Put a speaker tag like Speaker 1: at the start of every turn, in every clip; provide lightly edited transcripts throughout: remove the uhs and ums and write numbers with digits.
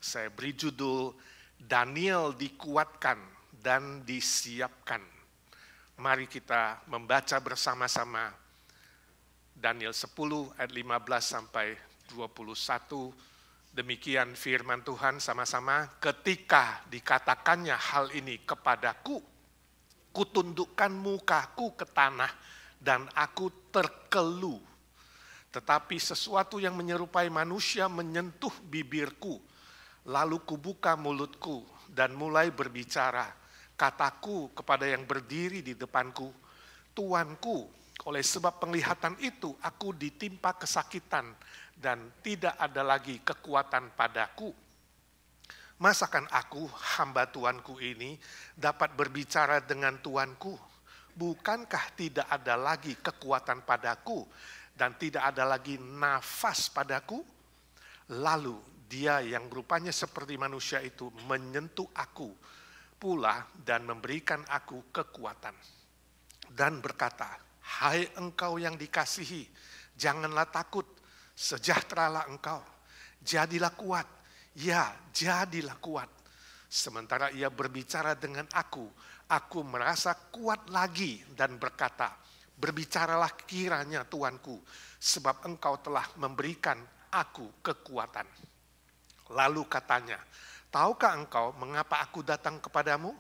Speaker 1: Saya beri judul Daniel dikuatkan dan disiapkan. Mari kita membaca bersama-sama Daniel 10 ayat 15 sampai 21. Demikian firman Tuhan sama-sama. Ketika dikatakannya hal ini kepadaku, kutundukkan mukaku ke tanah dan aku terkelu. Tetapi sesuatu yang menyerupai manusia menyentuh bibirku. Lalu kubuka mulutku dan mulai berbicara. Kataku kepada yang berdiri di depanku, Tuanku, oleh sebab penglihatan itu aku ditimpa kesakitan dan tidak ada lagi kekuatan padaku. Masakan aku, hamba Tuanku ini, dapat berbicara dengan Tuanku? Bukankah tidak ada lagi kekuatan padaku dan tidak ada lagi nafas padaku? Lalu dia yang rupanya seperti manusia itu menyentuh aku pula dan memberikan aku kekuatan. Dan berkata, hai engkau yang dikasihi, janganlah takut, sejahteralah engkau, jadilah kuat, ya jadilah kuat. Sementara ia berbicara dengan aku merasa kuat lagi dan berkata, berbicaralah kiranya Tuanku, sebab engkau telah memberikan aku kekuatan. Lalu katanya, tahukah engkau mengapa aku datang kepadamu?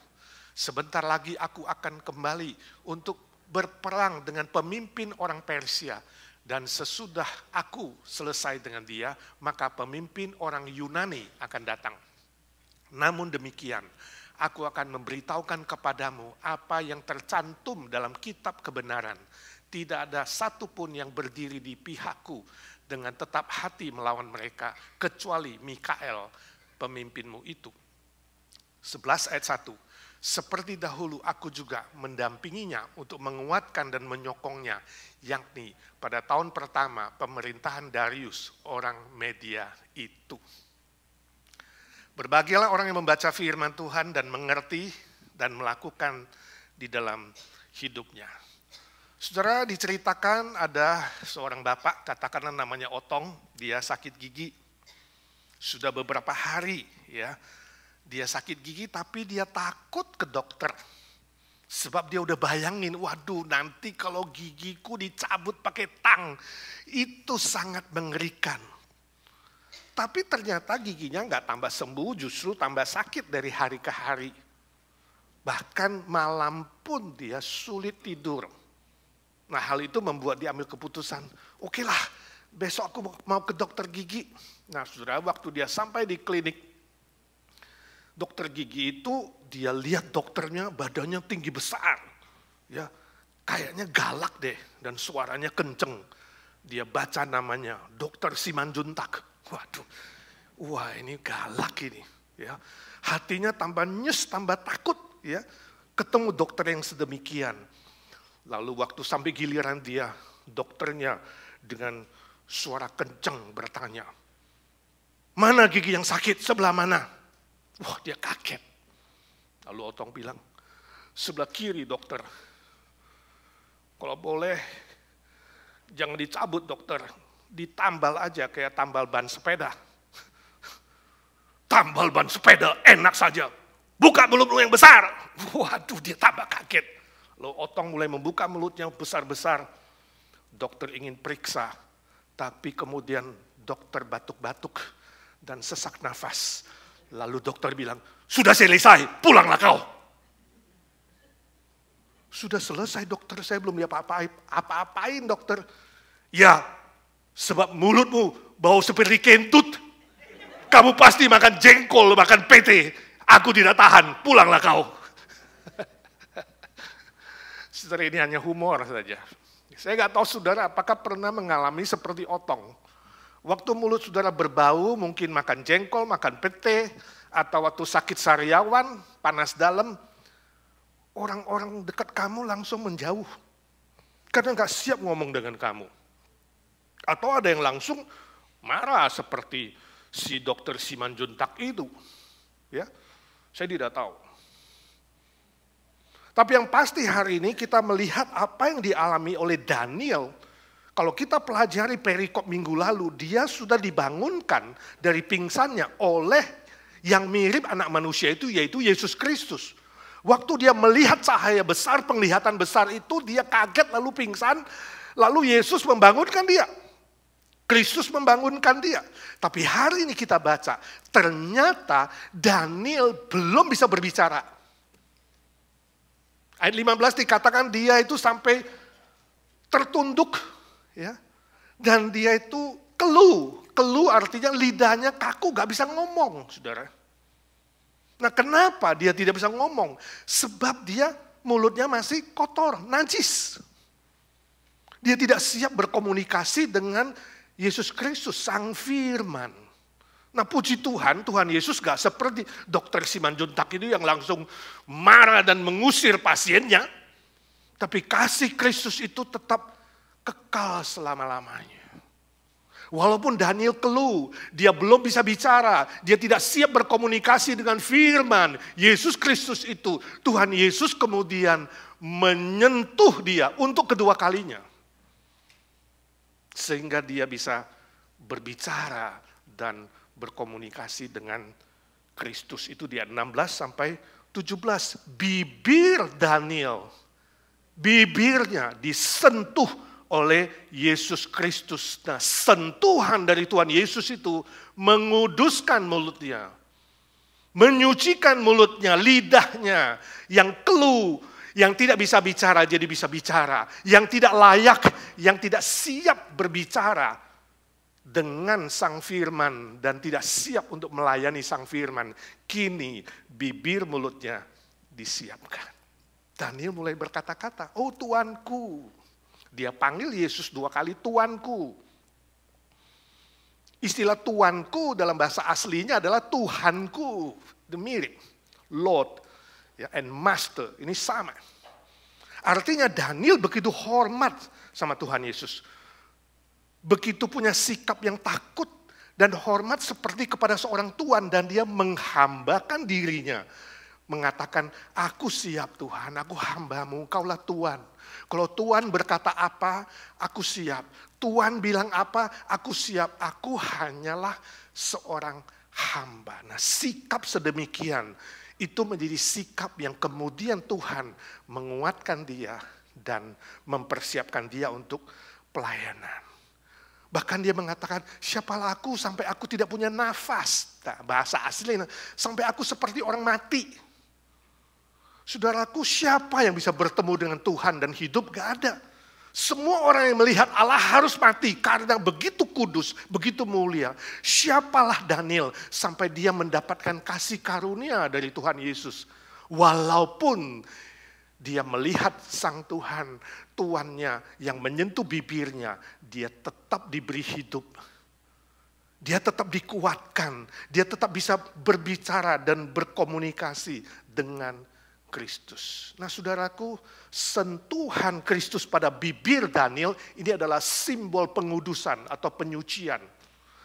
Speaker 1: Sebentar lagi aku akan kembali untuk berperang dengan pemimpin orang Persia. Dan sesudah aku selesai dengan dia, maka pemimpin orang Yunani akan datang. Namun demikian, aku akan memberitahukan kepadamu apa yang tercantum dalam kitab kebenaran. Tidak ada satupun yang berdiri di pihakku dengan tetap hati melawan mereka, kecuali Mikael, pemimpinmu itu. 11 ayat 1. Seperti dahulu aku juga mendampinginya untuk menguatkan dan menyokongnya, yakni pada tahun pertama pemerintahan Darius, orang Media itu. Berbahagialah orang yang membaca firman Tuhan dan mengerti dan melakukan di dalam hidupnya. Saudara, diceritakan ada seorang bapak, katakanlah namanya Otong, dia sakit gigi. Sudah beberapa hari ya, dia sakit gigi tapi dia takut ke dokter. Sebab dia udah bayangin, waduh nanti kalau gigiku dicabut pakai tang, itu sangat mengerikan. Tapi ternyata giginya nggak tambah sembuh, justru tambah sakit dari hari ke hari. Bahkan malam pun dia sulit tidur. Nah hal itu membuat dia ambil keputusan, oke lah besok aku mau ke dokter gigi. Nah saudara, waktu dia sampai di klinik dokter gigi itu, dia lihat dokternya badannya tinggi besar. Ya, kayaknya galak deh dan suaranya kenceng. Dia baca namanya, Dr. Simanjuntak. Waduh, wah ini galak ini. Ya, hatinya tambah nyes, tambah takut. Ya, ketemu dokter yang sedemikian. Lalu waktu sampai giliran dia, dokternya dengan suara kenceng bertanya, mana gigi yang sakit, sebelah mana? Wah dia kaget. Lalu Otong bilang, sebelah kiri dokter. Kalau boleh jangan dicabut dokter, ditambal aja kayak tambal ban sepeda. Tambal ban sepeda enak saja, buka mulutmu yang besar. Waduh dia tambah kaget. Lalu Otong mulai membuka mulutnya besar-besar. Dokter ingin periksa, tapi kemudian dokter batuk-batuk dan sesak nafas. Lalu dokter bilang, sudah selesai, pulanglah kau. Sudah selesai dokter, saya belum apa-apain dokter. Ya, sebab mulutmu bau seperti kentut. Kamu pasti makan jengkol, makan pete. Aku tidak tahan, pulanglah kau. Saudara, ini hanya humor saja. Saya nggak tahu saudara apakah pernah mengalami seperti Otong. Waktu mulut saudara berbau, mungkin makan jengkol, makan pete, atau waktu sakit sariawan, panas dalam, orang-orang dekat kamu langsung menjauh. Karena nggak siap ngomong dengan kamu. Atau ada yang langsung marah seperti si dokter Simanjuntak itu. Ya, saya tidak tahu. Tapi yang pasti hari ini kita melihat apa yang dialami oleh Daniel. Kalau kita pelajari perikop minggu lalu, dia sudah dibangunkan dari pingsannya oleh Yang mirip anak manusia itu yaitu Yesus Kristus. Waktu dia melihat cahaya besar, penglihatan besar itu, dia kaget lalu pingsan. Lalu Yesus membangunkan dia. Kristus membangunkan dia. Tapi hari ini kita baca, ternyata Daniel belum bisa berbicara. Ayat 15 dikatakan dia itu sampai tertunduk. Ya. Dan dia itu keluh. Keluh artinya lidahnya kaku, gak bisa ngomong, saudara. Nah, kenapa dia tidak bisa ngomong? Sebab dia mulutnya masih kotor, najis. Dia tidak siap berkomunikasi dengan Yesus Kristus, Sang Firman. Nah, puji Tuhan, Tuhan Yesus gak seperti Dr. Simanjuntak itu yang langsung marah dan mengusir pasiennya. Tapi kasih Kristus itu tetap kekal selama-lamanya. Walaupun Daniel keluh, dia belum bisa bicara, dia tidak siap berkomunikasi dengan firman Yesus Kristus itu. Tuhan Yesus kemudian menyentuh dia untuk kedua kalinya. Sehingga dia bisa berbicara dan berkomunikasi dengan Kristus. Itu di ayat 16 sampai 17. Bibir Daniel, bibirnya disentuh oleh Yesus Kristus. Nah, sentuhan dari Tuhan Yesus itu menguduskan mulutnya, menyucikan mulutnya, lidahnya yang keluh, yang tidak bisa bicara jadi bisa bicara, yang tidak layak, yang tidak siap berbicara dengan Sang Firman dan tidak siap untuk melayani Sang Firman. Kini bibir mulutnya disiapkan. Daniel mulai berkata-kata, "Oh Tuanku." Dia panggil Yesus 2 kali Tuanku. Istilah Tuanku dalam bahasa aslinya adalah Tuhanku. Mirip. Lord and Master. Ini sama. Artinya Daniel begitu hormat sama Tuhan Yesus. Begitu punya sikap yang takut dan hormat seperti kepada seorang Tuhan. Dan dia menghambakan dirinya. Mengatakan, aku siap Tuhan, aku hambamu, kaulah Tuhan. Kalau Tuhan berkata apa, aku siap. Tuhan bilang apa, aku siap. Aku hanyalah seorang hamba. Nah, sikap sedemikian itu menjadi sikap yang kemudian Tuhan menguatkan dia dan mempersiapkan dia untuk pelayanan. Bahkan dia mengatakan, siapalah aku sampai aku tidak punya nafas. Nah, bahasa aslinya, sampai aku seperti orang mati. Saudaraku, siapa yang bisa bertemu dengan Tuhan dan hidup? Gak ada. Semua orang yang melihat Allah harus mati karena begitu kudus, begitu mulia. Siapalah Daniel sampai dia mendapatkan kasih karunia dari Tuhan Yesus. Walaupun dia melihat Sang Tuhan, Tuannya yang menyentuh bibirnya, dia tetap diberi hidup. Dia tetap dikuatkan, dia tetap bisa berbicara dan berkomunikasi dengan Kristus. Nah, saudaraku, sentuhan Kristus pada bibir Daniel ini adalah simbol pengudusan atau penyucian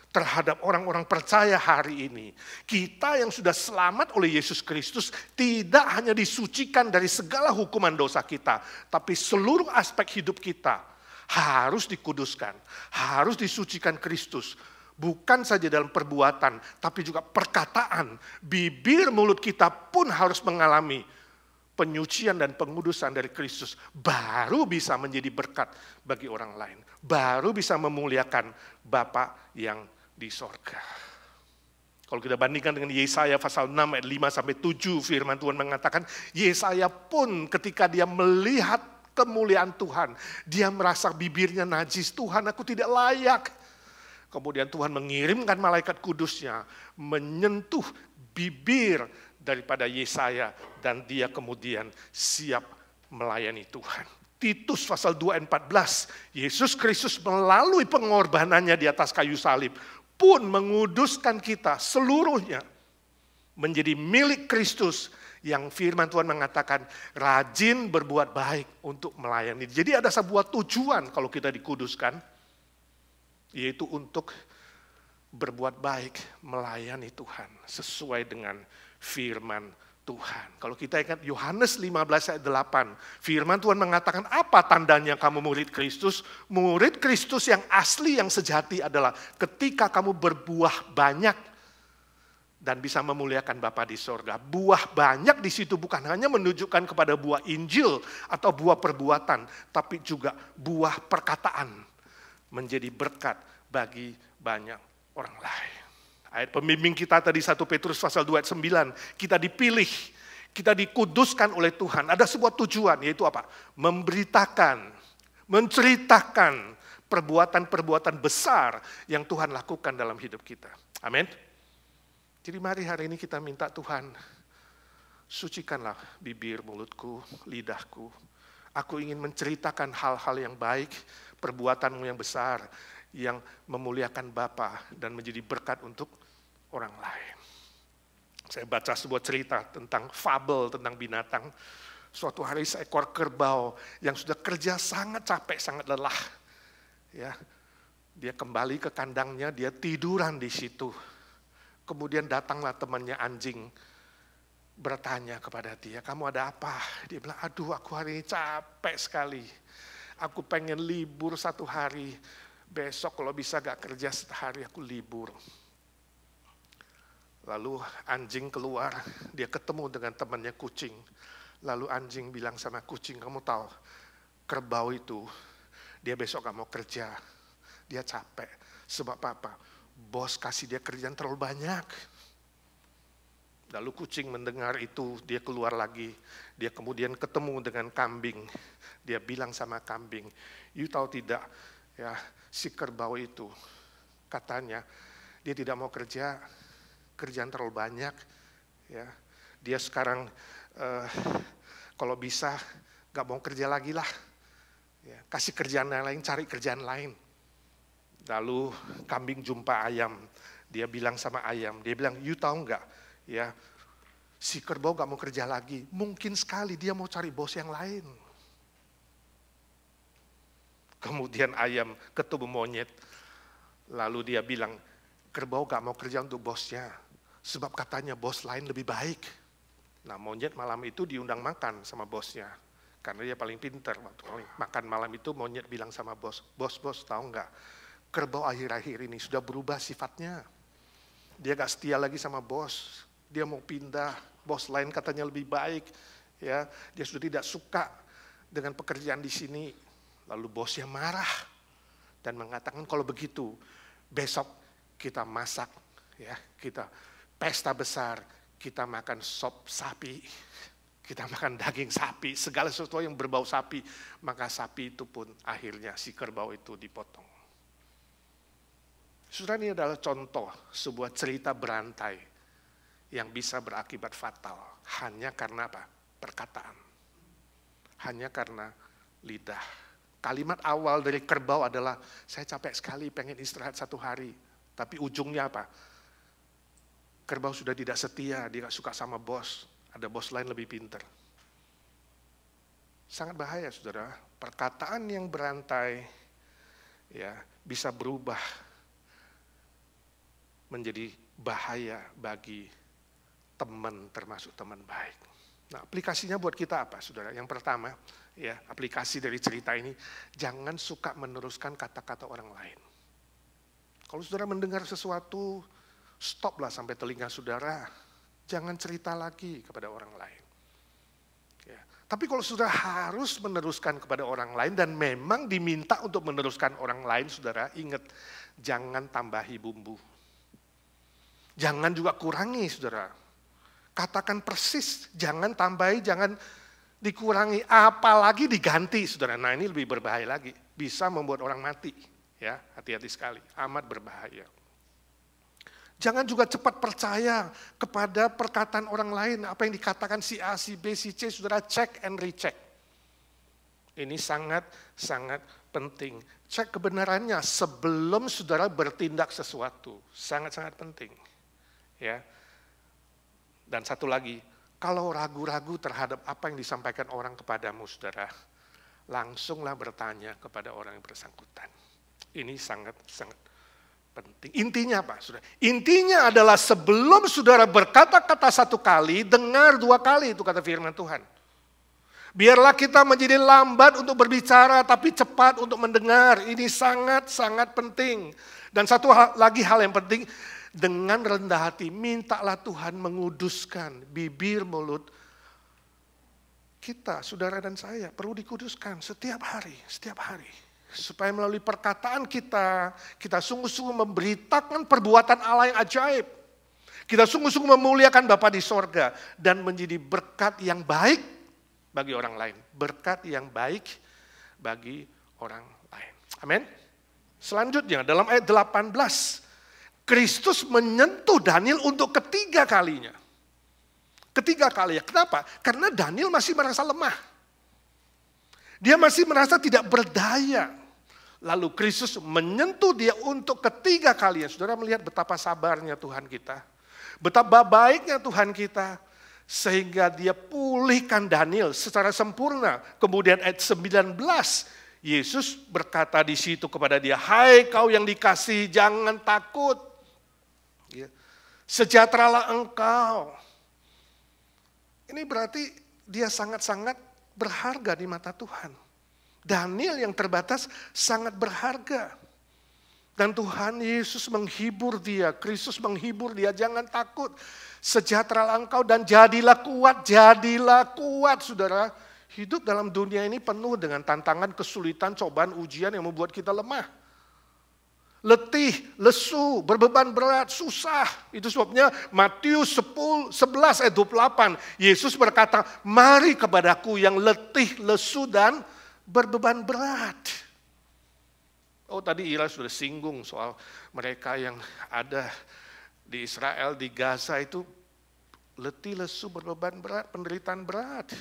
Speaker 1: terhadap orang-orang percaya hari ini. Kita yang sudah selamat oleh Yesus Kristus tidak hanya disucikan dari segala hukuman dosa kita, tapi seluruh aspek hidup kita harus dikuduskan, harus disucikan Kristus. Bukan saja dalam perbuatan, tapi juga perkataan. Bibir mulut kita pun harus mengalami penyucian dan pengudusan dari Kristus, baru bisa menjadi berkat bagi orang lain. Baru bisa memuliakan Bapa yang di sorga. Kalau kita bandingkan dengan Yesaya pasal 6 ayat 5-7, firman Tuhan mengatakan, Yesaya pun ketika dia melihat kemuliaan Tuhan, dia merasa bibirnya najis. Tuhan, aku tidak layak. Kemudian Tuhan mengirimkan malaikat kudusnya, menyentuh bibir daripada Yesaya, dan dia kemudian siap melayani Tuhan. Titus pasal 2 ayat 14, Yesus Kristus melalui pengorbanannya di atas kayu salib pun menguduskan kita seluruhnya menjadi milik Kristus, yang firman Tuhan mengatakan rajin berbuat baik untuk melayani. Jadi ada sebuah tujuan kalau kita dikuduskan, yaitu untuk berbuat baik, melayani Tuhan sesuai dengan firman Tuhan. Kalau kita ingat Yohanes 15 ayat 8, firman Tuhan mengatakan, apa tandanya kamu murid Kristus? Murid Kristus yang asli, yang sejati adalah ketika kamu berbuah banyak dan bisa memuliakan Bapa di sorga. Buah banyak di situ bukan hanya menunjukkan kepada buah Injil atau buah perbuatan, tapi juga buah perkataan menjadi berkat bagi banyak orang lain. Ayat pembimbing kita tadi 1 Petrus pasal 2 ayat 9, kita dipilih, kita dikuduskan oleh Tuhan. Ada sebuah tujuan, yaitu apa? Memberitakan, menceritakan perbuatan-perbuatan besar yang Tuhan lakukan dalam hidup kita. Amin. Jadi mari hari ini kita minta Tuhan, sucikanlah bibir, mulutku, lidahku. Aku ingin menceritakan hal-hal yang baik, perbuatanmu yang besar, yang memuliakan Bapa dan menjadi berkat untuk orang lain. Saya baca sebuah cerita tentang fabel, tentang binatang. Suatu hari seekor kerbau yang sudah kerja sangat capek, sangat lelah. Ya, dia kembali ke kandangnya, dia tiduran di situ. Kemudian datanglah temannya anjing, bertanya kepada dia, kamu ada apa? Dia bilang, aduh aku hari ini capek sekali. Aku pengen libur 1 hari. Besok kalau bisa gak kerja sehari aku libur. Lalu anjing keluar, dia ketemu dengan temannya kucing. Lalu anjing bilang sama kucing, kamu tahu kerbau itu, dia besok gak mau kerja. Dia capek. Sebab apa? Bos kasih dia kerjaan terlalu banyak. Lalu kucing mendengar itu, dia keluar lagi. Dia kemudian ketemu dengan kambing. Dia bilang sama kambing, you tahu tidak, ya si kerbau itu katanya dia tidak mau kerja, kerjaan terlalu banyak. Ya, dia sekarang kalau bisa gak mau kerja lagi lah. Ya, kasih kerjaan lain, cari kerjaan lain. Lalu kambing jumpa ayam, dia bilang sama ayam, dia bilang, you tahu nggak, ya si kerbau nggak mau kerja lagi, mungkin sekali dia mau cari bos yang lain. Kemudian ayam ketemu monyet, lalu dia bilang, kerbau nggak mau kerja untuk bosnya, sebab katanya bos lain lebih baik. Nah monyet malam itu diundang makan sama bosnya, karena dia paling pintar. Waktu makan malam itu monyet bilang sama bos, bos tahu nggak? Kerbau akhir-akhir ini sudah berubah sifatnya. Dia gak setia lagi sama bos. Dia mau pindah, bos lain katanya lebih baik. Ya, dia sudah tidak suka dengan pekerjaan di sini. Lalu bosnya marah dan mengatakan kalau begitu besok kita masak, ya, kita pesta besar, kita makan sop sapi, kita makan daging sapi, segala sesuatu yang berbau sapi. Maka sapi itu pun akhirnya si kerbau itu dipotong. Saudara, ini adalah contoh sebuah cerita berantai yang bisa berakibat fatal hanya karena apa? Perkataan. Hanya karena lidah. Kalimat awal dari kerbau adalah, saya capek sekali pengen istirahat 1 hari. Tapi ujungnya apa? Kerbau sudah tidak setia, dia gak suka sama bos. Ada bos lain lebih pintar. Sangat bahaya saudara. Perkataan yang berantai ya bisa berubah menjadi bahaya bagi teman, termasuk teman baik. Nah, aplikasinya buat kita apa, saudara? Yang pertama, ya, aplikasi dari cerita ini, jangan suka meneruskan kata-kata orang lain. Kalau saudara mendengar sesuatu, stoplah sampai telinga saudara. Jangan cerita lagi kepada orang lain. Ya. Tapi kalau saudara harus meneruskan kepada orang lain dan memang diminta untuk meneruskan orang lain, saudara, ingat, jangan tambahi bumbu. Jangan juga kurangi, saudara. Katakan persis, jangan tambahi, jangan dikurangi, apalagi diganti, saudara. Nah ini lebih berbahaya lagi, bisa membuat orang mati. Ya, hati-hati sekali, amat berbahaya. Jangan juga cepat percaya kepada perkataan orang lain, apa yang dikatakan si A, si B, si C, saudara, check and recheck. Ini sangat penting. Cek kebenarannya sebelum saudara bertindak sesuatu, sangat-sangat penting. Ya. Dan satu lagi, kalau ragu-ragu terhadap apa yang disampaikan orang kepadamu, saudara, langsunglah bertanya kepada orang yang bersangkutan. Ini sangat penting. Intinya apa, saudara? Intinya adalah sebelum saudara berkata-kata 1 kali, dengar 2 kali, itu kata firman Tuhan. Biarlah kita menjadi lambat untuk berbicara, tapi cepat untuk mendengar. Ini sangat penting. Dan satu hal yang penting, Dengan rendah hati, mintalah Tuhan menguduskan bibir mulut kita, saudara dan saya, perlu dikuduskan setiap hari. Supaya melalui perkataan kita sungguh-sungguh memberitakan perbuatan Allah yang ajaib. Kita sungguh-sungguh memuliakan Bapa di sorga dan menjadi berkat yang baik bagi orang lain. Berkat yang baik bagi orang lain. Amin. Selanjutnya dalam ayat 18, Kristus menyentuh Daniel untuk ketiga kalinya. Kenapa? Karena Daniel masih merasa lemah. Dia masih merasa tidak berdaya. Lalu Kristus menyentuh dia untuk ketiga kalinya. Saudara melihat betapa sabarnya Tuhan kita. Betapa baiknya Tuhan kita. Sehingga dia pulihkan Daniel secara sempurna. Kemudian ayat 19, Yesus berkata di situ kepada dia, "Hai kau yang dikasihi, jangan takut. Sejahteralah engkau." Ini berarti dia sangat-sangat berharga di mata Tuhan. Daniel yang terbatas sangat berharga. Dan Tuhan Yesus menghibur dia, Kristus menghibur dia, jangan takut. Sejahteralah engkau dan jadilah kuat, saudara. Hidup dalam dunia ini penuh dengan tantangan, kesulitan, cobaan, ujian yang membuat kita lemah. Letih, lesu, berbeban berat, susah. Itu sebabnya Matius 11 ayat 28, Yesus berkata, "Mari kepadaku yang letih, lesu, dan berbeban berat." Oh, tadi Ira sudah singgung soal mereka yang ada di Israel, di Gaza itu letih, lesu, berbeban berat, penderitaan berat.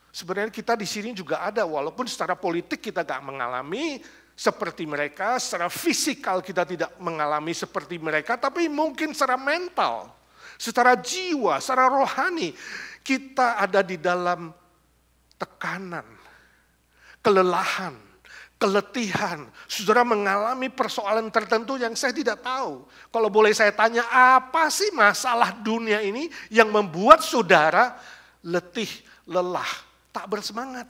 Speaker 1: Sebenarnya kita di sini juga ada, walaupun secara politik kita gak mengalami seperti mereka, secara fisikal kita tidak mengalami seperti mereka, tapi mungkin secara mental, secara jiwa, secara rohani, kita ada di dalam tekanan, kelelahan, keletihan. Saudara mengalami persoalan tertentu yang saya tidak tahu. Kalau boleh saya tanya, apa sih masalah dunia ini yang membuat saudara letih, lelah, tak bersemangat?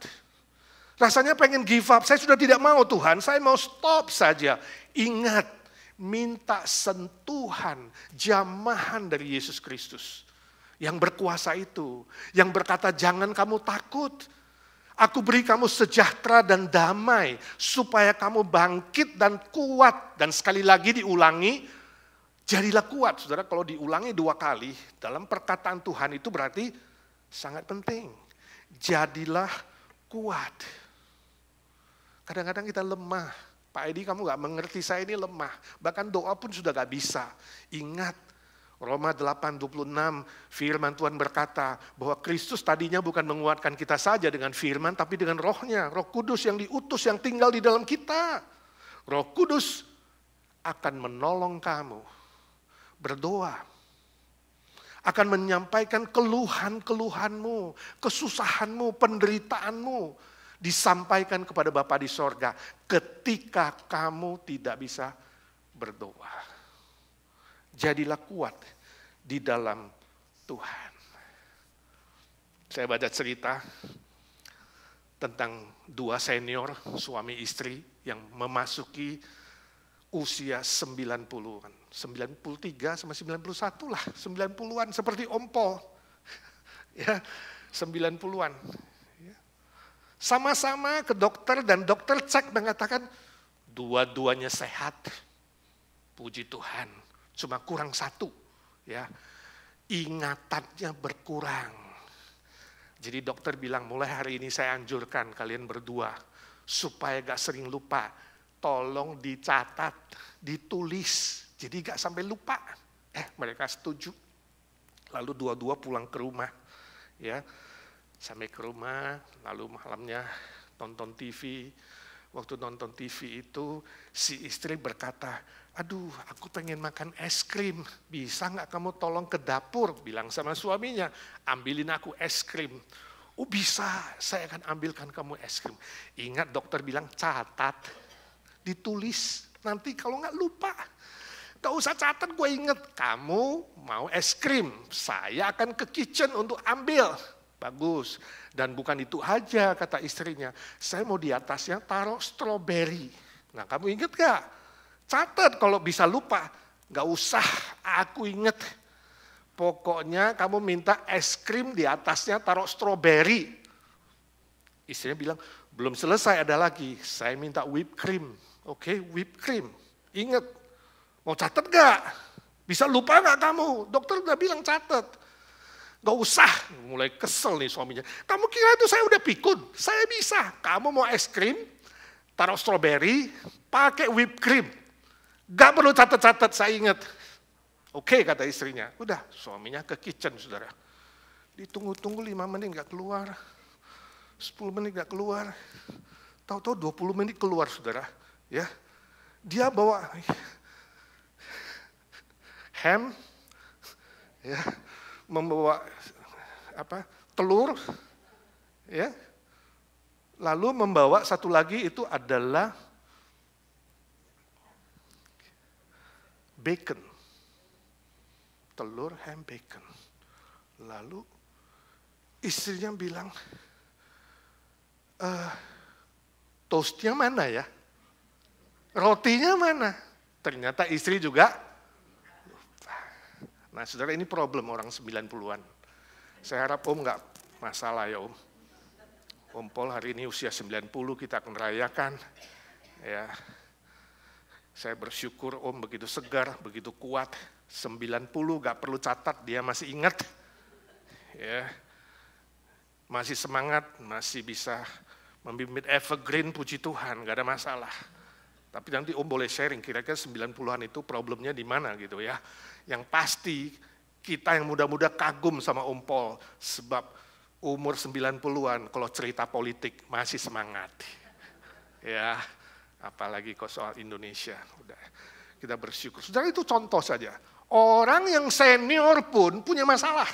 Speaker 1: Rasanya pengen give up, saya sudah tidak mau Tuhan, saya mau stop saja. Ingat, minta sentuhan, jamahan dari Yesus Kristus. Yang berkuasa itu, yang berkata jangan kamu takut. Aku beri kamu sejahtera dan damai, supaya kamu bangkit dan kuat. Dan sekali lagi diulangi, jadilah kuat. Saudara, kalau diulangi 2 kali, dalam perkataan Tuhan itu berarti sangat penting. Jadilah kuat. Kadang-kadang kita lemah. Pak Edi, kamu gak mengerti, saya ini lemah. Bahkan doa pun sudah gak bisa. Ingat, Roma 8:26, firman Tuhan berkata bahwa Kristus tadinya bukan menguatkan kita saja dengan firman, tapi dengan rohnya, Roh Kudus yang diutus, yang tinggal di dalam kita. Roh Kudus akan menolong kamu berdoa, akan menyampaikan keluhan-keluhanmu, kesusahanmu, penderitaanmu, disampaikan kepada Bapa di sorga ketika kamu tidak bisa berdoa. Jadilah kuat di dalam Tuhan. Saya baca cerita tentang 2 senior suami istri yang memasuki usia 90-an. 93 sama 91 lah, 90-an seperti ompol. Ya, 90-an. Ya. Sama-sama ke dokter dan dokter cek mengatakan dua-duanya sehat. Puji Tuhan. Cuma kurang 1, ya, ingatannya berkurang. Jadi dokter bilang, mulai hari ini saya anjurkan kalian berdua, supaya gak sering lupa, tolong dicatat, ditulis, jadi gak sampai lupa. Mereka setuju. Lalu dua-dua pulang ke rumah, ya, sampai ke rumah, lalu malamnya nonton TV. Waktu nonton TV itu, si istri berkata, "Aduh, aku pengen makan es krim. Bisa nggak kamu tolong ke dapur?" Bilang sama suaminya, "Ambilin aku es krim." "Oh bisa, saya akan ambilkan kamu es krim." Ingat dokter bilang, catat, ditulis. Nanti kalau nggak lupa. Gak usah catat, gue inget. Kamu mau es krim, saya akan ke kitchen untuk ambil. Bagus. Dan bukan itu aja, kata istrinya. Saya mau di atasnya taruh stroberi. Nah, kamu ingat gak? Catat, kalau bisa lupa. Gak usah Aku inget, pokoknya kamu minta es krim di atasnya taruh stroberi. Istrinya bilang, belum selesai ada lagi, saya minta whipped cream. Oke, whipped cream. Ingat, mau catat gak? Bisa lupa gak kamu? Dokter udah bilang catat. Gak usah, mulai kesel nih suaminya. Kamu kira itu saya udah pikun? Saya bisa. Kamu mau es krim, taruh stroberi, pakai whipped cream. Gak perlu catat-catat, saya ingat. Oke, kata istrinya. Udah, suaminya ke kitchen, saudara. Ditunggu-tunggu 5 menit gak keluar. 10 menit gak keluar. Tahu-tahu 20 menit keluar, saudara. Ya, dia bawa ham, ya, membawa telur, ya, lalu membawa satu lagi itu adalah bacon, telur, ham, bacon. Lalu istrinya bilang, toastnya mana ya? Rotinya mana? Ternyata istri juga. Nah, saudara, ini problem orang 90-an. Saya harap Om nggak masalah ya Om. Om Paul hari ini usia 90, kita akan rayakan. Ya, saya bersyukur Om begitu segar, begitu kuat. 90 nggak perlu catat, dia masih ingat. Ya, masih semangat, masih bisa membimbing evergreen, puji Tuhan, nggak ada masalah. Tapi nanti Om boleh sharing, kira-kira 90-an itu problemnya di mana gitu ya. Yang pasti kita yang muda-muda kagum sama Om Paul, sebab umur 90-an kalau cerita politik masih semangat. Ya, apalagi kalau soal Indonesia. Udah, kita bersyukur. Saudara, itu contoh saja. Orang yang senior pun punya masalah.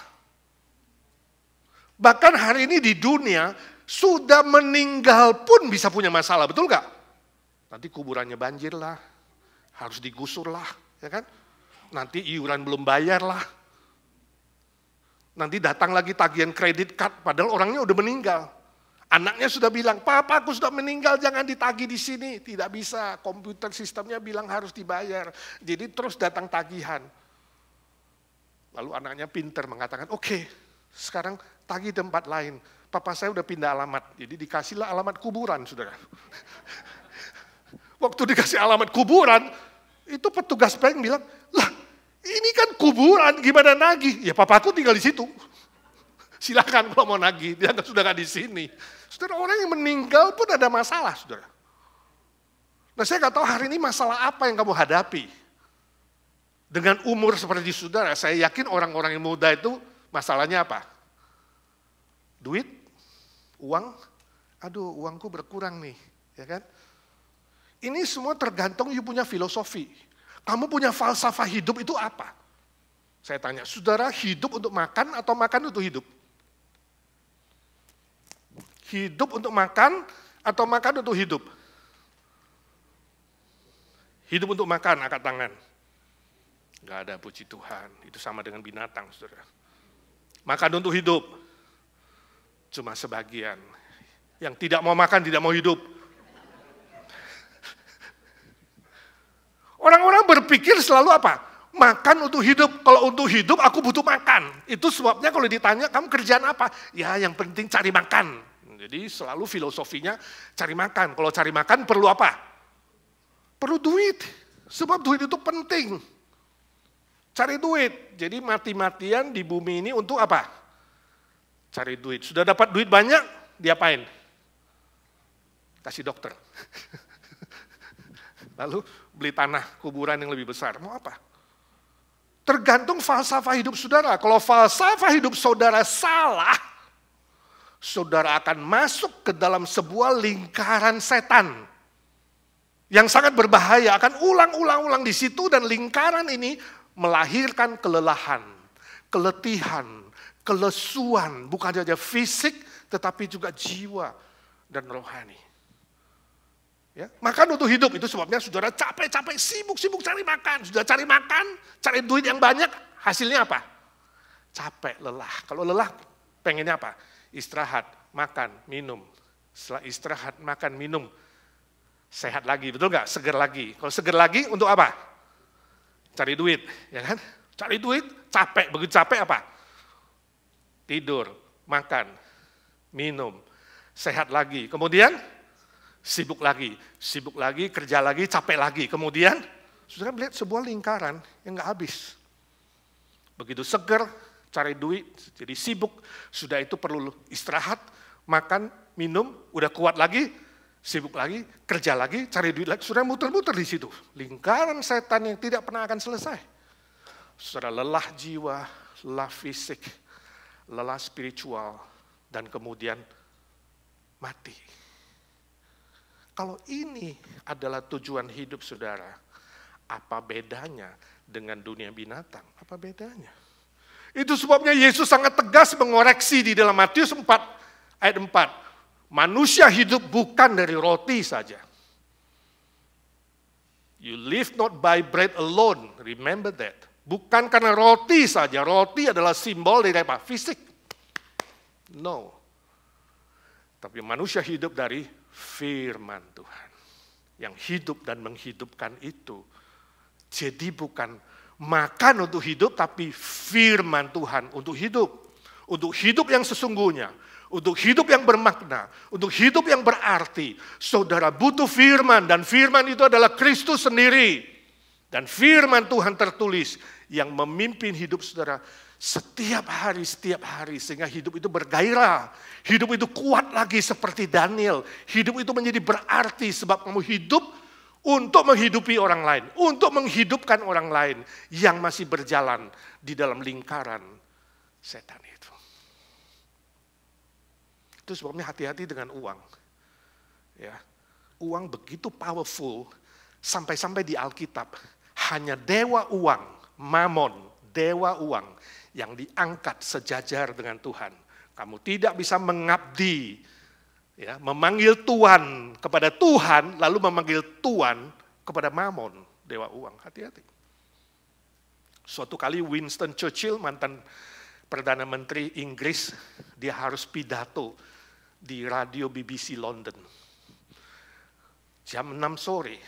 Speaker 1: Bahkan hari ini di dunia, sudah meninggal pun bisa punya masalah, betul gak? Nanti kuburannya banjir lah, harus digusur lah, ya kan? Nanti iuran belum bayar lah. Nanti datang lagi tagihan kredit card, padahal orangnya udah meninggal. Anaknya sudah bilang, Papa aku sudah meninggal, jangan ditagih di sini. Tidak bisa, komputer sistemnya bilang harus dibayar. Jadi terus datang tagihan. Lalu anaknya pintar mengatakan, oke, sekarang tagih tempat lain. Papa saya udah pindah alamat, jadi dikasihlah alamat kuburan, saudara. Waktu dikasih alamat kuburan, itu petugas bank bilang, lah ini kan kuburan, gimana nagih? Ya papaku tinggal di situ. Silakan kalau mau nagih, dia sudah nggak di sini. Saudara, orang yang meninggal pun ada masalah, saudara. Nah, saya nggak tahu hari ini masalah apa yang kamu hadapi. Dengan umur seperti saudara, saya yakin orang-orang yang muda itu masalahnya apa? Duit, uang, aduh uangku berkurang nih, ya kan? Ini semua tergantung you punya filosofi. Kamu punya falsafah hidup itu apa? Saya tanya, saudara hidup untuk makan atau makan untuk hidup? Hidup untuk makan atau makan untuk hidup? Hidup untuk makan, angkat tangan. Gak ada, puji Tuhan. Itu sama dengan binatang, saudara. Makan untuk hidup. Cuma sebagian. Yang tidak mau makan, tidak mau hidup. Orang-orang berpikir selalu apa? Makan untuk hidup. Kalau untuk hidup aku butuh makan. Itu sebabnya kalau ditanya kamu kerjaan apa? Ya yang penting cari makan. Jadi selalu filosofinya cari makan. Kalau cari makan perlu apa? Perlu duit. Sebab duit itu penting. Cari duit. Jadi mati-matian di bumi ini untuk apa? Cari duit. Sudah dapat duit banyak, diapain? Kasih dokter. Lalu beli tanah kuburan yang lebih besar. Mau apa? Tergantung falsafah hidup saudara. Kalau falsafah hidup saudara salah, saudara akan masuk ke dalam sebuah lingkaran setan yang sangat berbahaya. Akan ulang-ulang di situ dan lingkaran ini melahirkan kelelahan, keletihan, kelesuan. Bukan saja fisik, tetapi juga jiwa dan rohani. Ya, makan untuk hidup, itu sebabnya saudara capek-capek, sibuk-sibuk cari makan. Sudah cari makan, cari duit yang banyak, hasilnya apa? Capek, lelah. Kalau lelah, pengennya apa? Istirahat, makan, minum. Setelah istirahat, makan, minum, sehat lagi, betul nggak? Seger lagi. Kalau seger lagi, untuk apa? cari duit, ya kan? Cari duit, capek. Begitu capek apa? Tidur, makan, minum, sehat lagi. Kemudian sibuk lagi, kerja lagi, capek lagi. Kemudian, saudara melihat sebuah lingkaran yang nggak habis. Begitu seger, cari duit, jadi sibuk. Sudah itu perlu istirahat, makan, minum, udah kuat lagi, sibuk lagi, kerja lagi, cari duit lagi. Sudah muter-muter di situ. Lingkaran setan yang tidak pernah akan selesai. Saudara lelah jiwa, lelah fisik, lelah spiritual, dan kemudian mati. Kalau ini adalah tujuan hidup saudara, apa bedanya dengan dunia binatang? Apa bedanya? Itu sebabnya Yesus sangat tegas mengoreksi di dalam Matius 4 ayat 4. Manusia hidup bukan dari roti saja. You live not by bread alone, remember that. Bukan karena roti saja, roti adalah simbol dari apa? Fisik. No. Tapi manusia hidup dari firman Tuhan. Yang hidup dan menghidupkan itu. Jadi bukan makan untuk hidup, tapi firman Tuhan untuk hidup. Untuk hidup yang sesungguhnya. Untuk hidup yang bermakna. Untuk hidup yang berarti. Saudara butuh firman, dan firman itu adalah Kristus sendiri. Dan firman Tuhan tertulis yang memimpin hidup saudara setiap hari, sehingga hidup itu bergairah. Hidup itu kuat lagi seperti Daniel. Hidup itu menjadi berarti sebab kamu hidup untuk menghidupi orang lain. Untuk menghidupkan orang lain yang masih berjalan di dalam lingkaran setan itu. Itu sebabnya hati-hati dengan uang. Ya, uang begitu powerful sampai-sampai di Alkitab hanya dewa uang, Mamon, dewa uang yang diangkat sejajar dengan Tuhan. Kamu tidak bisa mengabdi, ya, memanggil Tuhan kepada Tuhan, lalu memanggil Tuhan kepada Mamon, dewa uang. Hati-hati. Suatu kali Winston Churchill, mantan Perdana Menteri Inggris, dia harus pidato di radio BBC London. Jam 6 sore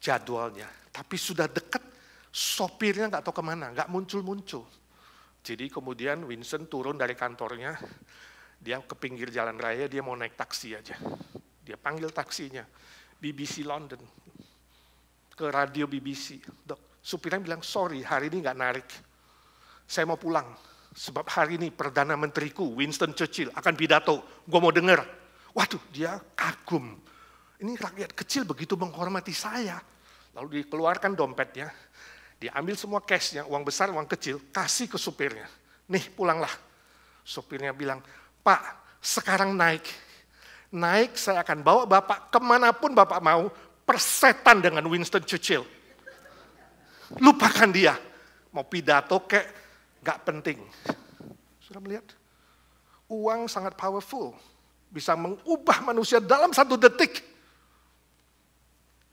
Speaker 1: jadwalnya, tapi sudah dekat, sopirnya nggak tahu kemana, nggak muncul-muncul. Jadi kemudian Winston turun dari kantornya, dia ke pinggir jalan raya, dia mau naik taksi aja. Dia panggil taksinya, BBC London, ke radio BBC. Supirnya bilang, sorry hari ini nggak narik, saya mau pulang. Sebab hari ini Perdana Menteriku Winston Churchill akan pidato, gue mau dengar. Waduh, dia kagum. Ini rakyat kecil begitu menghormati saya. Lalu dikeluarkan dompetnya, diambil semua cashnya, uang besar, uang kecil, kasih ke supirnya. Nih pulanglah. Supirnya bilang, Pak sekarang naik. Naik saya akan bawa Bapak kemanapun Bapak mau, persetan dengan Winston Churchill. Lupakan dia. Mau pidato kek, gak penting. Sudah melihat? Uang sangat powerful. Bisa mengubah manusia dalam 1 detik.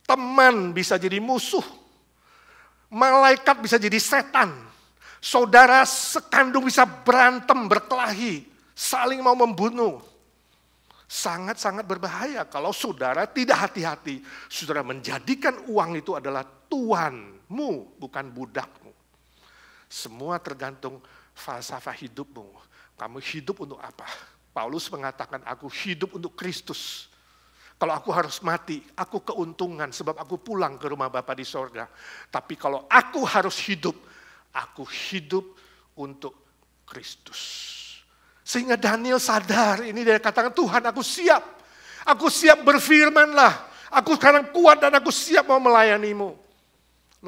Speaker 1: Teman bisa jadi musuh. Malaikat bisa jadi setan. Saudara sekandung bisa berantem, berkelahi. Saling mau membunuh. Sangat-sangat berbahaya kalau saudara tidak hati-hati. Saudara menjadikan uang itu adalah Tuhanmu, bukan budakmu. Semua tergantung falsafah hidupmu. Kamu hidup untuk apa? Paulus mengatakan, aku hidup untuk Kristus. Kalau aku harus mati, aku keuntungan sebab aku pulang ke rumah Bapa di sorga. Tapi kalau aku harus hidup, aku hidup untuk Kristus. Sehingga Daniel sadar, ini dia katakan, Tuhan aku siap. Aku siap berfirmanlah. Aku sekarang kuat dan aku siap mau melayanimu.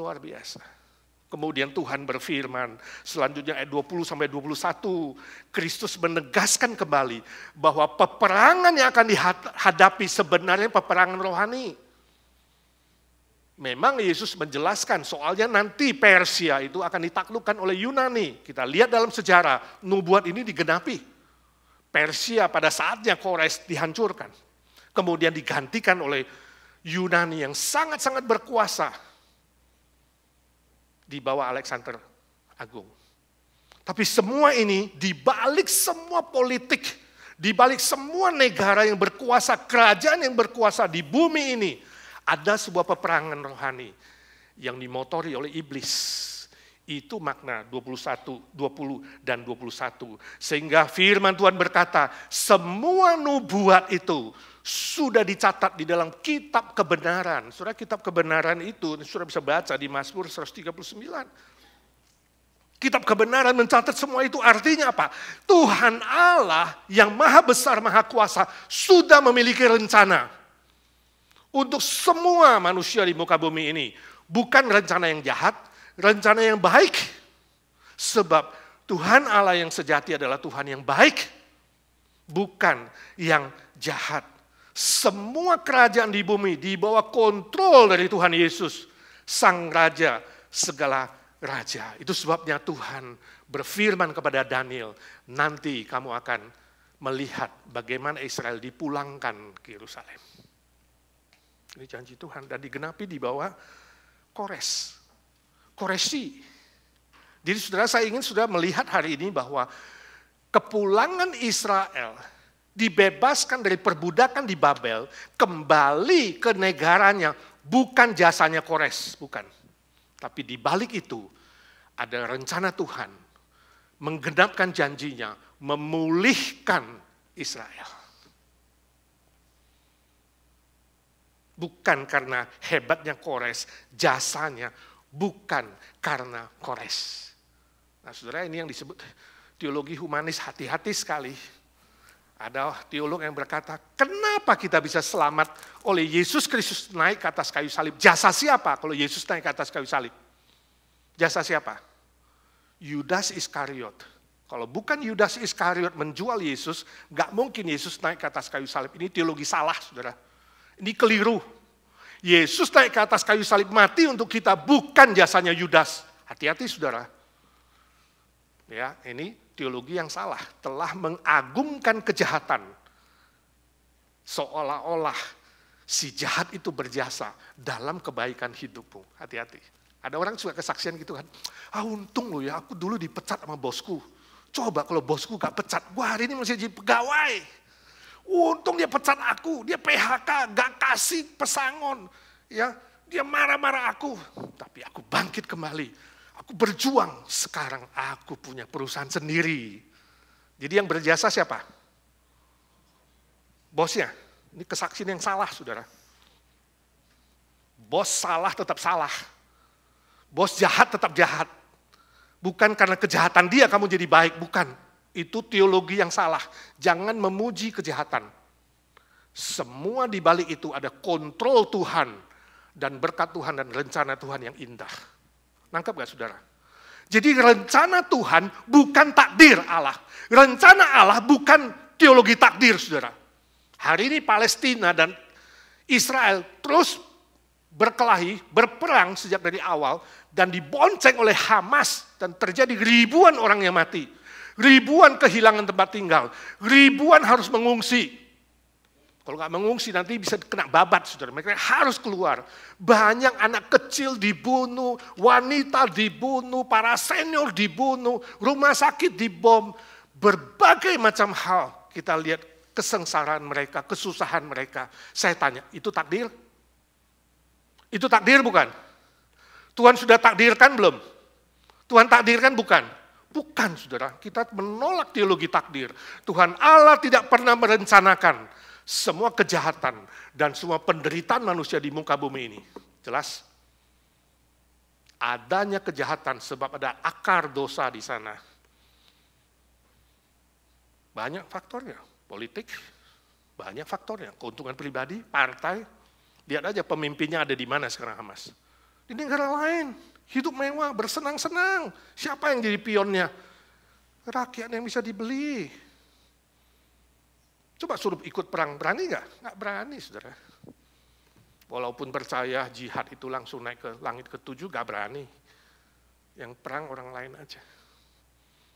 Speaker 1: Luar biasa. Kemudian Tuhan berfirman, selanjutnya ayat 20-21, Kristus menegaskan kembali bahwa peperangan yang akan dihadapi sebenarnya peperangan rohani. Memang Yesus menjelaskan, soalnya nanti Persia itu akan ditaklukkan oleh Yunani. Kita lihat dalam sejarah, nubuat ini digenapi. Persia pada saatnya Kores dihancurkan. Kemudian digantikan oleh Yunani yang sangat-sangat berkuasa. Di bawah Alexander Agung. Tapi semua ini dibalik semua politik, dibalik semua negara yang berkuasa, kerajaan yang berkuasa di bumi ini, ada sebuah peperangan rohani yang dimotori oleh iblis. Itu makna 21, 20, dan 21. Sehingga firman Tuhan berkata, semua nubuat itu sudah dicatat di dalam kitab kebenaran. Saudara, kitab kebenaran itu, saudara bisa baca di Mazmur 139. Kitab kebenaran mencatat semua itu, artinya apa? Tuhan Allah yang maha besar, maha kuasa, sudah memiliki rencana untuk semua manusia di muka bumi ini. Bukan rencana yang jahat, rencana yang baik. Sebab Tuhan Allah yang sejati adalah Tuhan yang baik, bukan yang jahat. Semua kerajaan di bumi di bawah kontrol dari Tuhan Yesus, Sang Raja segala raja. Itu sebabnya Tuhan berfirman kepada Daniel, nanti kamu akan melihat bagaimana Israel dipulangkan ke Yerusalem. Ini janji Tuhan dan digenapi di bawah Koresi. Jadi saudara, saya ingin saudara melihat hari ini bahwa kepulangan Israel dibebaskan dari perbudakan di Babel, kembali ke negaranya, bukan jasanya Kores, bukan. Tapi di balik itu ada rencana Tuhan menggenapkan janjinya, memulihkan Israel. Bukan karena hebatnya Kores, jasanya bukan karena Kores. Nah saudara, ini yang disebut teologi humanis, hati-hati sekali. Ada teolog yang berkata, kenapa kita bisa selamat oleh Yesus Kristus naik ke atas kayu salib? Jasa siapa kalau Yesus naik ke atas kayu salib? Jasa siapa? Yudas Iskariot. Kalau bukan Yudas Iskariot menjual Yesus, gak mungkin Yesus naik ke atas kayu salib. Ini teologi salah, saudara. Ini keliru. Yesus naik ke atas kayu salib mati untuk kita, bukan jasanya Yudas. Hati-hati saudara. Ya, ini teologi yang salah. Telah mengagungkan kejahatan. Seolah-olah si jahat itu berjasa dalam kebaikan hidupmu. Hati-hati. Ada orang suka kesaksian gitu kan. Untung loh ya, aku dulu dipecat sama bosku. Coba kalau bosku gak pecat, gua hari ini masih jadi pegawai. Untung dia pecat aku, dia PHK, gak kasih pesangon. Ya, dia marah-marah aku. Tapi aku bangkit kembali. Aku berjuang. Sekarang aku punya perusahaan sendiri. Jadi yang berjasa siapa? Bosnya. Ini kesaksian yang salah, saudara. Bos salah tetap salah. Bos jahat tetap jahat. Bukan karena kejahatan dia kamu jadi baik, bukan. Itu teologi yang salah. Jangan memuji kejahatan. Semua di balik itu ada kontrol Tuhan dan berkat Tuhan dan rencana Tuhan yang indah. Nangkep gak saudara? Jadi rencana Tuhan bukan takdir Allah. Rencana Allah bukan teologi takdir, saudara. Hari ini Palestina dan Israel terus berkelahi, berperang sejak dari awal dan dibonceng oleh Hamas dan terjadi ribuan orang yang mati. Ribuan kehilangan tempat tinggal, ribuan harus mengungsi. Kalau nggak mengungsi nanti bisa kena babat, saudara. Mereka harus keluar. Banyak anak kecil dibunuh, wanita dibunuh, para senior dibunuh, rumah sakit dibom, berbagai macam hal. Kita lihat kesengsaraan mereka, kesusahan mereka. Saya tanya, itu takdir? Itu takdir bukan? Tuhan sudah takdirkan belum? Tuhan takdirkan bukan? Bukan, saudara. Kita menolak teologi takdir. Tuhan Allah tidak pernah merencanakan semua kejahatan dan semua penderitaan manusia di muka bumi ini. Jelas? Adanya kejahatan sebab ada akar dosa di sana. Banyak faktornya. Politik, banyak faktornya. Keuntungan pribadi, partai. Lihat aja pemimpinnya ada di mana sekarang Hamas. Di negara lain. Hidup mewah, bersenang-senang. Siapa yang jadi pionnya? Rakyat yang bisa dibeli. Coba suruh ikut perang, berani nggak? Nggak berani, saudara. Walaupun percaya jihad itu langsung naik ke langit ke-7, nggak berani. Yang perang orang lain aja.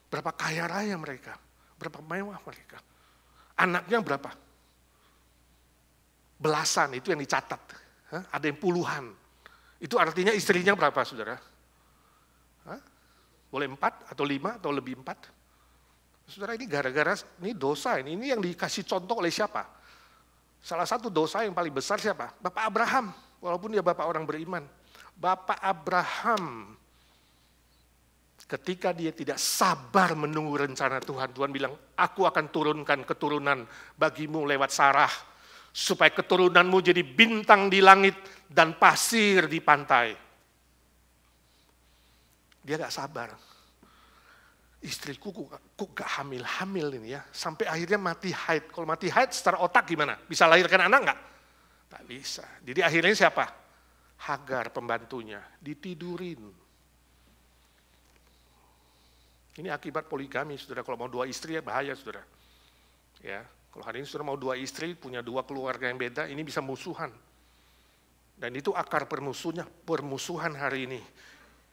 Speaker 1: Berapa kaya raya mereka, berapa mewah mereka. Anaknya berapa? Belasan, itu yang dicatat. Ada yang puluhan. Itu artinya istrinya berapa, saudara? Boleh 4 atau 5 atau lebih 4? Saudara, ini gara-gara, ini dosa, ini yang dikasih contoh oleh siapa? Salah satu dosa yang paling besar siapa? Bapak Abraham, walaupun dia bapak orang beriman. Bapak Abraham, ketika dia tidak sabar menunggu rencana Tuhan, Tuhan bilang, aku akan turunkan keturunan bagimu lewat Sarah, supaya keturunanmu jadi bintang di langit dan pasir di pantai. Dia gak sabar. Istriku kok gak hamil-hamil ini ya, sampai akhirnya mati haid. Kalau mati haid secara otak gimana? Bisa lahirkan anak gak? Tak bisa. Jadi akhirnya siapa? Hagar pembantunya, ditidurin. Ini akibat poligami, saudara. Kalau mau 2 istri ya bahaya, saudara. Ya, kalau hari ini saudara mau 2 istri, punya 2 keluarga yang beda, ini bisa musuhan. Dan itu akar permusuhan hari ini.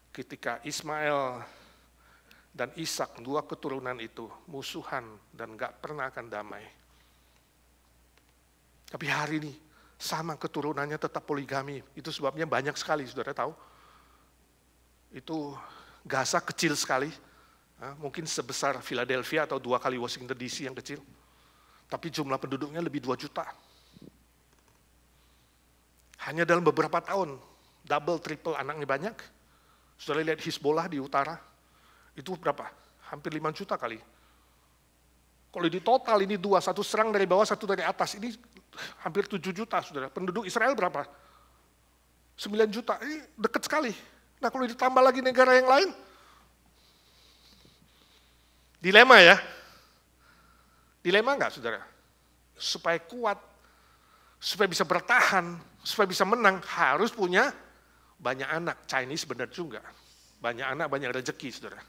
Speaker 1: Ketika Ismail dan Ishak, 2 keturunan itu, musuhan dan gak pernah akan damai. Tapi hari ini, sama keturunannya tetap poligami. Itu sebabnya banyak sekali, saudara tahu. Itu Gaza kecil sekali. Mungkin sebesar Philadelphia atau 2 kali Washington DC yang kecil. Tapi jumlah penduduknya lebih 2 juta. Hanya dalam beberapa tahun, double, triple anaknya banyak. Saudara lihat Hizbollah di utara, itu berapa? Hampir 5 juta kali. Kalau di total ini 2, satu serang dari bawah, satu dari atas, ini hampir 7 juta, saudara. Penduduk Israel berapa? 9 juta, ini dekat sekali. Nah kalau ditambah lagi negara yang lain, dilema ya. Dilema enggak, saudara? Supaya kuat, supaya bisa bertahan, supaya bisa menang, harus punya banyak anak. Chinese benar juga. Banyak anak, banyak rezeki, saudara.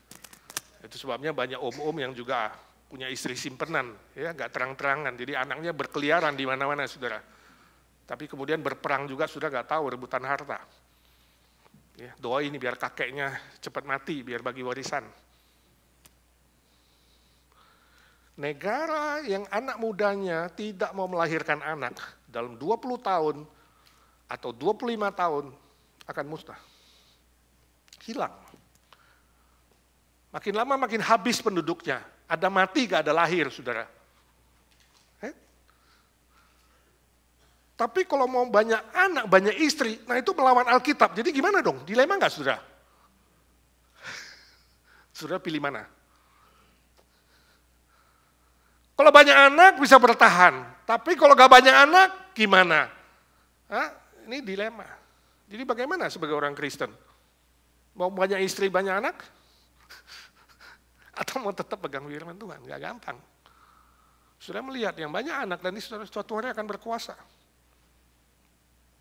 Speaker 1: Itu sebabnya banyak om-om yang juga punya istri simpenan, ya, enggak terang-terangan. Jadi anaknya berkeliaran di mana-mana, saudara. Tapi kemudian berperang juga, sudah enggak tahu, rebutan harta. Ya, doa ini biar kakeknya cepat mati, biar bagi warisan. Negara yang anak mudanya tidak mau melahirkan anak dalam 20 tahun atau 25 tahun akan musnah. Hilang. Makin lama makin habis penduduknya. Ada mati gak ada lahir, saudara. Tapi kalau mau banyak anak, banyak istri, nah itu melawan Alkitab. Jadi gimana dong? Dilema gak, saudara? Saudara pilih mana? Kalau banyak anak bisa bertahan, tapi kalau gak banyak anak gimana? Ini dilema. Jadi bagaimana sebagai orang Kristen? Mau banyak istri, banyak anak? Atau mau tetap pegang firman Tuhan? Gak gampang. Sudah melihat yang banyak anak dan ini suatu hari akan berkuasa.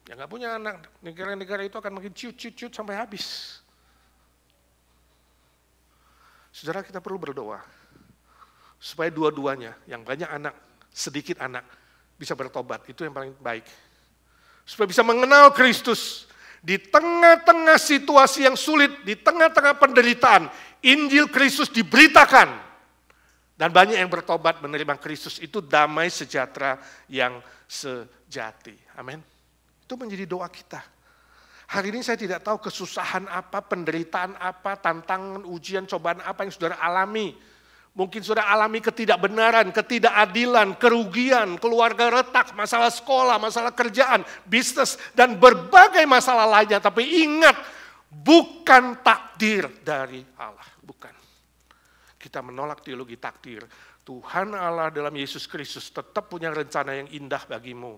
Speaker 1: Yang gak punya anak, negara-negara itu akan makin ciut-ciut sampai habis. Saudara, kita perlu berdoa. Supaya dua-duanya, yang banyak anak, sedikit anak, bisa bertobat. Itu yang paling baik. Supaya bisa mengenal Kristus. Di tengah-tengah situasi yang sulit, di tengah-tengah penderitaan, Injil Kristus diberitakan. Dan banyak yang bertobat menerima Kristus. Itu damai sejahtera yang sejati. Amin. Itu menjadi doa kita. Hari ini saya tidak tahu kesusahan apa, penderitaan apa, tantangan, ujian, cobaan apa yang saudara alami. Mungkin sudah alami ketidakbenaran, ketidakadilan, kerugian, keluarga retak, masalah sekolah, masalah kerjaan, bisnis, dan berbagai masalah lainnya. Tapi ingat, bukan takdir dari Allah. Bukan. Kita menolak teologi takdir. Tuhan Allah dalam Yesus Kristus tetap punya rencana yang indah bagimu.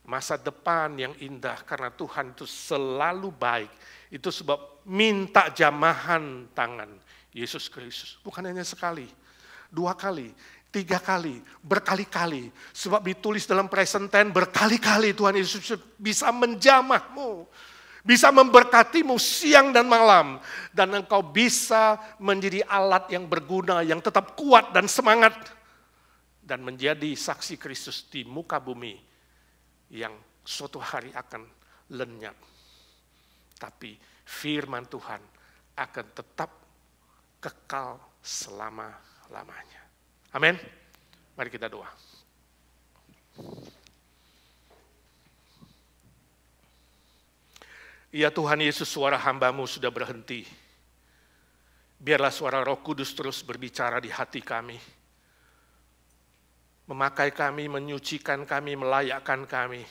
Speaker 1: Masa depan yang indah karena Tuhan itu selalu baik. Itu sebab minta jamahan tangan Yesus Kristus. Bukan hanya sekali. 2 kali, 3 kali, berkali-kali. Sebab ditulis dalam present tense berkali-kali Tuhan Yesus bisa menjamahmu. Bisa memberkatimu siang dan malam. Dan engkau bisa menjadi alat yang berguna, yang tetap kuat dan semangat. Dan menjadi saksi Kristus di muka bumi yang suatu hari akan lenyap. Tapi firman Tuhan akan tetap kekal selama-lamanya. Amin. Mari kita doa. Ya Tuhan Yesus, suara hamba-Mu sudah berhenti. Biarlah suara Roh Kudus terus berbicara di hati kami. Memakai kami, menyucikan kami, melayakkan kami.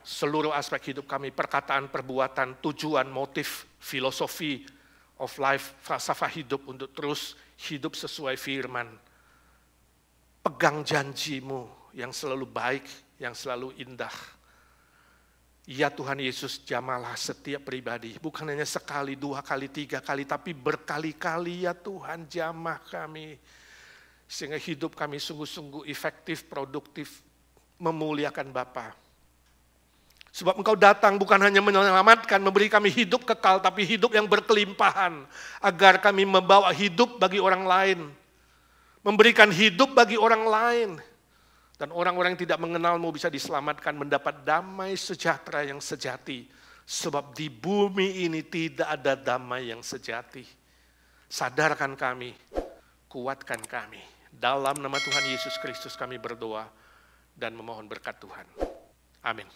Speaker 1: seluruh aspek hidup kami, perkataan, perbuatan, tujuan, motif, filosofi of life, falsafah hidup untuk terus hidup sesuai firman. Pegang janjimu yang selalu baik, yang selalu indah. Ya Tuhan Yesus, jamahlah setiap pribadi, bukan hanya sekali, 2 kali, 3 kali, tapi berkali-kali ya Tuhan, jamah kami. Sehingga hidup kami sungguh-sungguh efektif, produktif, memuliakan Bapa. Sebab Engkau datang bukan hanya menyelamatkan, memberi kami hidup kekal, tapi hidup yang berkelimpahan. Agar kami membawa hidup bagi orang lain. Memberikan hidup bagi orang lain. Dan orang-orang yang tidak mengenalmu bisa diselamatkan, mendapat damai sejahtera yang sejati. Sebab di bumi ini tidak ada damai yang sejati. Sadarkan kami, kuatkan kami. Dalam nama Tuhan Yesus Kristus kami berdoa dan memohon berkat Tuhan. Amin.